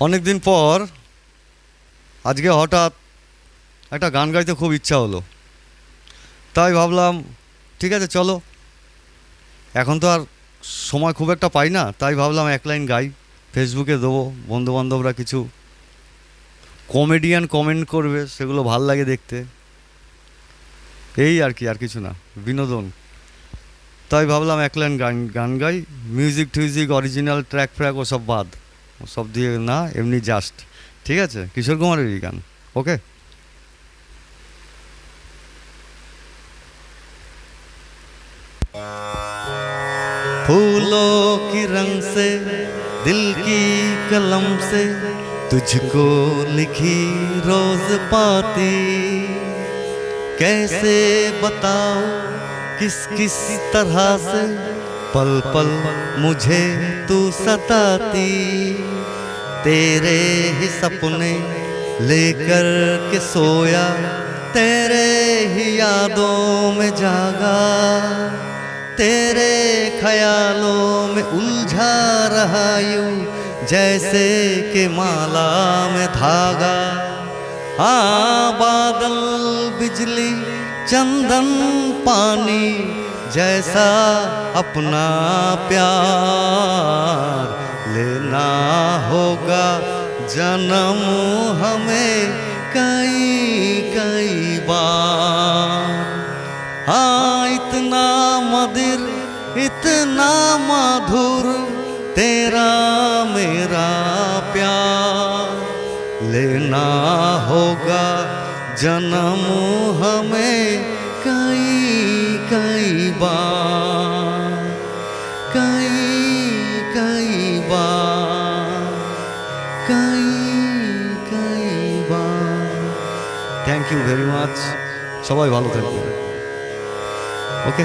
অনেক দিন পর আজকে হঠাৎ একটা গান গাইতে খুব ইচ্ছা হলো। তাই ভাবলাম ঠিক আছে চলো, এখন তো আর সময় খুব একটা পাই না, তাই ভাবলাম এক লাইন গাই, ফেসবুকে দেবো, বন্ধুবান্ধবরা কিছু কমেডিয়ান কমেন্ট করবে, সেগুলো ভাল লাগে দেখতে, এই আর কি, আর কিছু না, বিনোদন। তাই ভাবলাম এক লাইন গান গান গাই, মিউজিক টিউজিক অরিজিনাল ট্র্যাক ফ্র্যাক ওসব বাদ, সব দিয়ে না, এমনি জাস্ট। ঠিক আছে, কিশোর কুমারেরই গান। ওকে। फूलों की रंग से दिल की कलम से तुझको लिखी रोज पाती, कैसे बताओ किस किस तरह से पल पल मुझे तू सताती, तेरे ही सपने लेकर के सोया, तेरे ही यादों में जागा, तेरे ख्यालों में उलझा रहा यूं जैसे कि माला में धागा। हाँ, बादल बिजली चंदन पानी जैसा अपना प्यार लेना होगा जन्म हमें कई कई बार। हाँ, इतना मधुर इतना मधुर तेरा मेरा प्यार लेना होगा जन्म हमें कई कई बार, कई कई बार, कई कई बार। थैंक यू वेरी माच, সবাই ভালো থাকবে। ওকে।